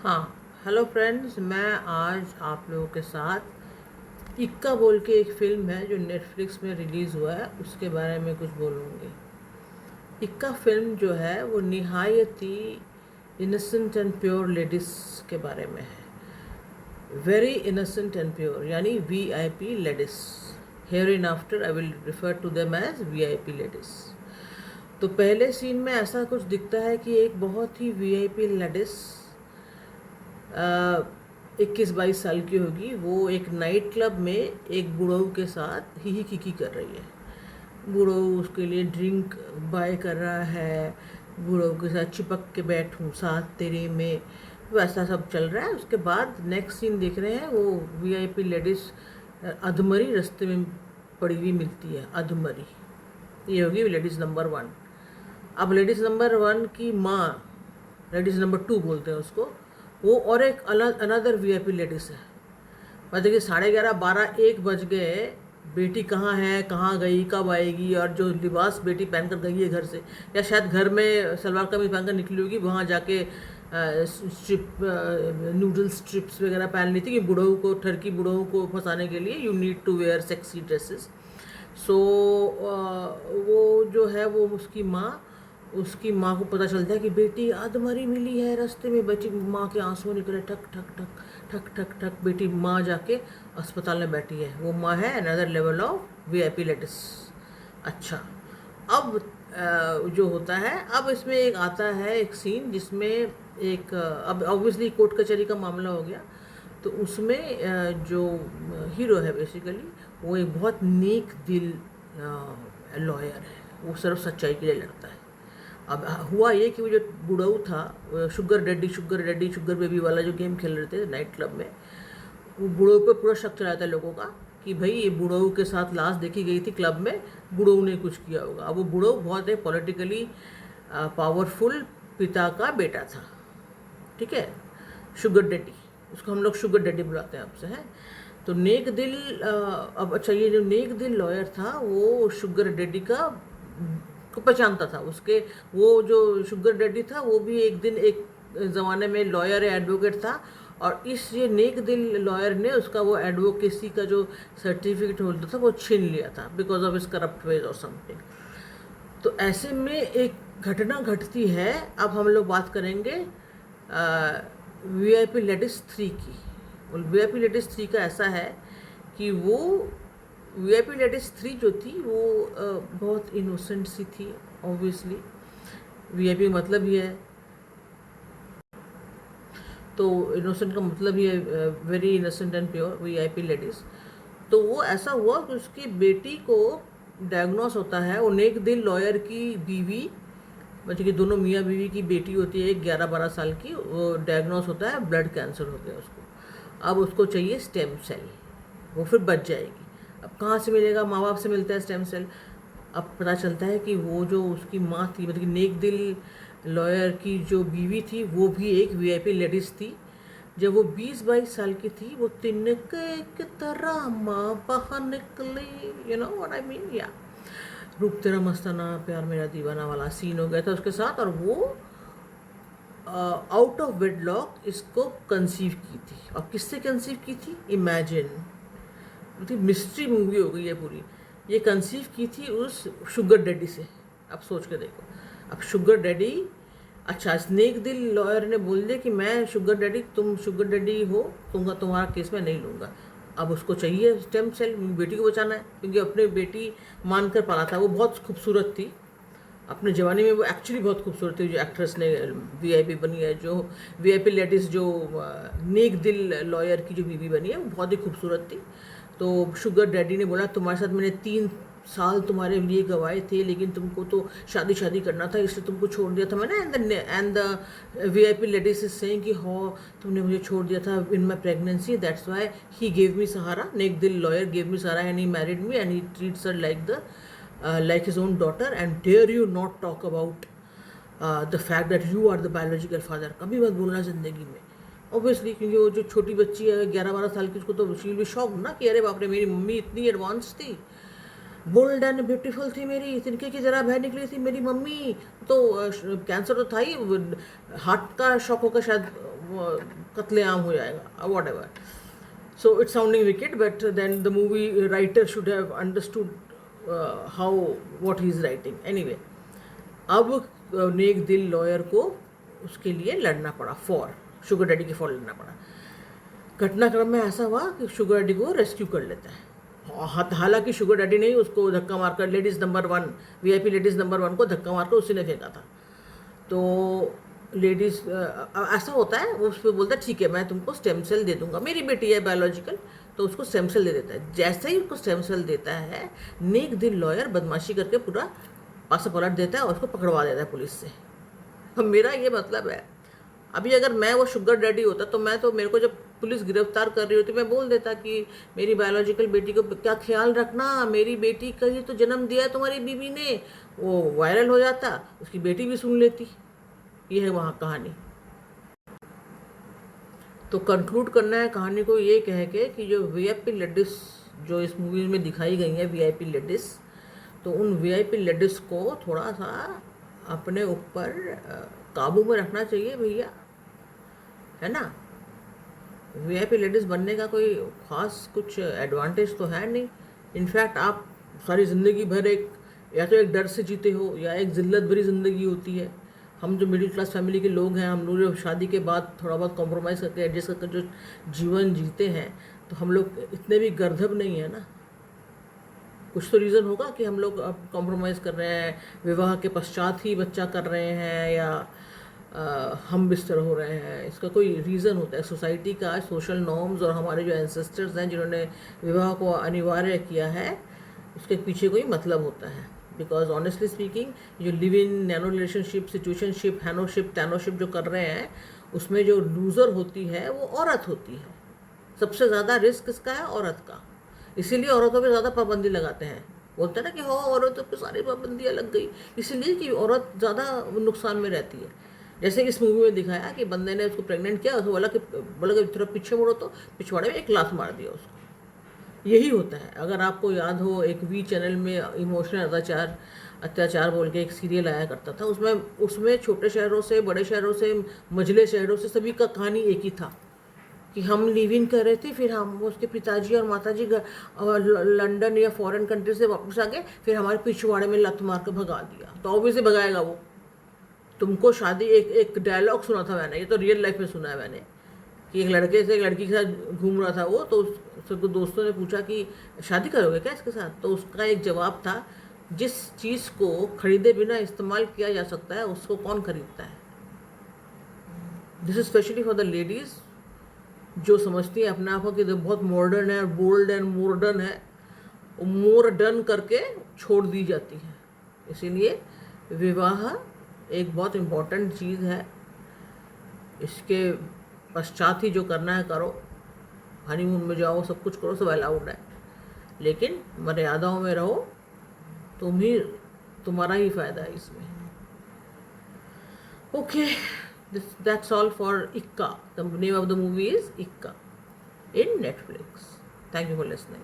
हाँ, hello friends. मैं आज आप लोगों के साथ इक्का बोल के एक फ़िल्म है जो नेटफ्लिक्स में रिलीज़ हुआ है, उसके बारे में कुछ बोलूँगी। इक्का फ़िल्म जो है वो निहायत ही इनोसेंट एंड प्योर लेडीज़ के बारे में है। वेरी इनोसेंट एंड प्योर, यानी VIP ladies. Hereinafter I will refer to them as VIP ladies. तो पहले सीन में ऐसा कुछ दिखता है कि एक बहुत ही वीआईपी लेडीज़ 21-22 साल की होगी, वो एक नाइट क्लब में एक बुढ़ऊ के साथ ही खीखी कर रही है। बुढ़ऊ उसके लिए ड्रिंक बाय कर रहा है, बुढ़ऊ के साथ चिपक के बैठूं साथ तेरे में, वैसा सब चल रहा है। उसके बाद नेक्स्ट सीन देख रहे हैं, वो वीआईपी लेडीज़ अधमरी रास्ते में पड़ी हुई मिलती है। अधमरी, ये होगी लेडीज़ नंबर 1। अब लेडीज़ नंबर 1 की माँ, लेडीज़ नंबर 2 बोलते हैं उसको, वो और एक अनदर वीआईपी लेडीज़ है। मतलब कि 11:30, 12, 1 बज गए, बेटी कहाँ है, कहाँ गई, कब आएगी, और जो लिबास बेटी पहनकर गई है घर से, या शायद घर में सलवार कमीज पहनकर निकली होगी, वहाँ जाके स्ट्रिप नूडल स्ट्रिप्स वगैरह पहन ली थी कि बुढ़ऊ को, ठरकी बुढ़ऊ को फंसाने के लिए you need to wear sexy dresses. So वो जो है वो उसकी माँ को पता चलता है कि बेटी आधमरी मिली है रास्ते में। बेटी, माँ के आंसू निकले, ठक ठक ठक ठक ठक ठक। बेटी, माँ जाके अस्पताल में बैठी है। वो माँ है another level of VIP ladies. अच्छा, अब जो होता है, अब इसमें एक आता है एक सीन जिसमें एक अब ऑब्वियसली कोर्ट कचहरी का मामला हो गया। तो उसमें जो हीरो है बेसिकली, वो एक बहुत नेक दिल लॉयर है। वो सिर्फ सच्चाई के लिए लड़ता है। अब हुआ ये कि वो जो बुढ़ऊ था, sugar daddy sugar daddy sugar baby वाला जो गेम खेल रहे थे नाइट क्लब में, वो बुढ़ऊ पे पूरा शक चला था लोगों का कि भाई ये बुढ़ऊ के साथ लाश देखी गई थी क्लब में, बुढ़ऊ ने कुछ किया होगा। अब वो बुढ़ऊ बहुत एक पॉलिटिकली पावरफुल पिता का बेटा था, ठीक है, शुगर डैडी। उसको हम लोग शुगर डैडी बुलाते हैं आपसे, हैं। तो नेक दिल अब अच्छा, ये जो नेक दिल लॉयर था वो शुगर डैडी का को पहचानता था। उसके, वो जो शुगर डैडी था वो भी एक दिन एक ज़माने में लॉयर या एडवोकेट था, और इस ये नेक दिल लॉयर ने उसका वो एडवोकेसी का जो सर्टिफिकेट होल्डर था वो छीन लिया था बिकॉज ऑफ इस करप्ट वेज और समथिंग। तो ऐसे में एक घटना घटती है। अब हम लोग बात करेंगे वीआईपी लेडीज 3 की। वीआईपी लेडीज 3 का ऐसा है कि वो वीआईपी लेडीज 3 जो थी वो बहुत इनोसेंट सी थी। ऑब्वियसली वीआईपी मतलब ही है, तो इनोसेंट का मतलब ही है very innocent and pure, VIP ladies. तो वो ऐसा हुआ कि उसकी बेटी को डायग्नोस होता है, वो नेक दिल लॉयर की बीवी, मतलब कि दोनों मियाँ बीवी की बेटी होती है एक 11-12 साल की, वो डायग्नोस होता है ब्लड कैंसर हो गया उसको। अब उसको चाहिए स्टेम सेल, वो फिर बच जाएगी। अब कहाँ से मिलेगा? माँ बाप से मिलता है स्टेम सेल। अब पता चलता है कि वो जो उसकी माँ थी, मतलब कि नेक दिल लॉयर की जो बीवी थी, वो भी एक वीआईपी लेडीज़ थी। जब वो 20-22 साल की थी, वो तिनके की तरह माँ बाहर निकली। You know what I mean? या रूप तेरा मस्ताना प्यार मेरा दीवाना वाला सीन हो गया था उसके साथ, और वो आउट ऑफ वेडलॉक इसको कंसीव की थी। और किससे कंसीव की थी? इमेजिन, मतलब मिस्ट्री मूवी हो गई है पूरी। ये कंसीव की थी उस शुगर डैडी से। अब सोच के देखो, अब शुगर डैडी, अच्छा स्नेक दिल लॉयर ने बोल दिया कि मैं शुगर डैडी, तुम शुगर डैडी हो, तुम्हारा केस मैं नहीं लूँगा। अब उसको चाहिए स्टेम सेल, बेटी को बचाना है, क्योंकि अपनी बेटी मानकर पाला था। वो बहुत खूबसूरत थी अपने जवानी में, वो एक्चुअली बहुत खूबसूरत थी। जो एक्ट्रेस ने वीआईपी बनी है, जो वीआईपी लेडीज़, जो नेक दिल लॉयर की जो बीवी बनी है, वो बहुत ही खूबसूरत थी। तो शुगर डैडी ने बोला तुम्हारे साथ मैंने 3 साल तुम्हारे लिए गवाए थे, लेकिन तुमको तो शादी करना था, इसलिए तुमको छोड़ दिया था मैंने। And the VIP ladies is saying कि हो तुमने मुझे छोड़ दिया था in my pregnancy, that's why he gave me सहारा। नेक दिल लॉयर गेव मी सहारा and he married me and he treats her like his own daughter, and dare you not talk about the fact that you are the biological father। कभी मत बोलना ज़िंदगी में। Obviously, क्योंकि वो जो छोटी बच्ची है 11-12 साल की, उसको तो शी विल बी शॉक्ड ना कि अरे बाप रे, मेरी मम्मी इतनी एडवांस थी, बोल्ड एंड ब्यूटीफुल थी, मेरी तिनके की जरा बह निकली थी मेरी मम्मी। तो कैंसर तो था ही, हार्ट का शॉक होकर शायद कत्लेआम हो जाएगा, what ever. So it's sounding wicked, but then the movie writer should have understood how what he is writing. Anyway, अब नेक दिल लॉयर को उसके लिए लड़ना पड़ा, फॉर शुगर डैडी के फॉर लड़ना पड़ा. घटनाक्रम में ऐसा हुआ कि शुगर डैडी को रेस्क्यू कर लेता है. हालांकि शुगर डैडी नहीं, उसको धक्का मारकर ladies number 1, VIP ladies number 1 को धक्का मारकर उसी ने फेंका था. तो लेडीज़ ऐसा होता है, वो उस पर बोलता है ठीक है मैं तुमको स्टेम सेल दे दूंगा, मेरी बेटी है बायोलॉजिकल, तो उसको स्टेम सेल दे देता है. जैसे ही उसको स्टेम सेल देता है, नेक दिल लॉयर बदमाशी करके पूरा पासा पलट देता है और उसको पकड़वा देता है पुलिस से. अब मेरा ये मतलब है, अभी अगर मैं वो शुगर डैडी होता तो मेरे को जब पुलिस गिरफ्तार कर रही होती मैं बोल देता कि मेरी बायोलॉजिकल बेटी को क्या ख्याल रखना, मेरी बेटी का ही तो जन्म दिया है तुम्हारी बीवी ने. वो वायरल हो जाता, उसकी बेटी भी सुन लेती. ये है वहाँ कहानी. तो कंक्लूड करना है कहानी को ये कह के कि जो वीआईपी लेडीज़ जो इस मूवी में दिखाई गई हैं, वीआईपी लेडीज़, तो उन वीआईपी लेडीज़ को थोड़ा सा अपने ऊपर काबू में रखना चाहिए भैया, है ना. वीआईपी लेडीज़ बनने का कोई ख़ास कुछ एडवांटेज तो है नहीं. इनफैक्ट आप सारी ज़िंदगी भर या तो एक डर से जीते हो या एक जिल्लत भरी ज़िंदगी होती है. हम जो मिडिल क्लास फैमिली के लोग हैं, हम लोग जो शादी के बाद थोड़ा बहुत कॉम्प्रोमाइज़ करके एडजस्ट करके जो जीवन जीते हैं, तो हम लोग इतने भी गर्दभ नहीं है ना. कुछ तो रीज़न होगा कि हम लोग अब कॉम्प्रोमाइज़ कर रहे हैं, विवाह के पश्चात ही बच्चा कर रहे हैं या हम बिस्तर हो रहे हैं. इसका कोई रीज़न होता है. सोसाइटी का सोशल नॉर्म्स और हमारे जो एंसेस्टर्स हैं जिन्होंने विवाह को अनिवार्य किया है, उसके पीछे कोई मतलब होता है. बिकॉज ऑनेस्टली स्पीकिंग, जो live in nano relationship, situationship, हैनोशिप, टैनोशिप जो कर रहे हैं, उसमें जो लूज़र होती है वो औरत होती है. सबसे ज़्यादा रिस्क किसका है? औरत का. इसीलिए औरतों पे ज़्यादा पाबंदी लगाते हैं. बोलते हैं ना कि हो औरतों पे सारी पाबंदियाँ लग गई, इसीलिए कि औरत ज़्यादा नुकसान में रहती है. जैसे कि इस मूवी में दिखाया कि बंदे ने उसको प्रेग्नेंट किया, उसको बोला कि थोड़ा पीछे मुड़ो, तो पिछवाड़े में एक लात मार दिया उसको. यही होता है. अगर आपको याद हो, एक वी चैनल में इमोशनल अत्याचार बोल के एक सीरियल आया करता था. उसमें छोटे शहरों से, बड़े शहरों से, मझले शहरों से सभी का कहानी एक ही था कि हम लिव इन कर रहे थे, फिर हम उसके पिताजी और माताजी लंदन या फॉरेन कंट्री से वापस आ गए, फिर हमारे पिछवाड़े में लत मार कर भगा दिया. तो ऑब्वियसली भगाएगा वो. तुमको शादी एक डायलॉग सुना था मैंने, ये तो रियल लाइफ में सुना है मैंने, कि एक लड़के से एक लड़की के साथ घूम रहा था वो, तो उससे दोस्तों ने पूछा कि शादी करोगे क्या इसके साथ. तो उसका एक जवाब था, जिस चीज़ को खरीदे बिना इस्तेमाल किया जा सकता है उसको कौन खरीदता है. This is specially for the ladies जो समझती है अपने आप को कि बहुत मॉडर्न है, बोल्ड एंड मॉडर्न है, मोर डन करके छोड़ दी जाती है. इसीलिए विवाह एक बहुत इम्पोर्टेंट चीज़ है. इसके पश्चात ही जो करना है करो, हनीमून में जाओ, सब कुछ करो, सब अलाउड है, लेकिन मर्यादाओं में रहो. तुम्हारा ही फ़ायदा है इसमें. Okay, that's all for Ikka. The name of the movie is Ikka in Netflix. Thank you for listening.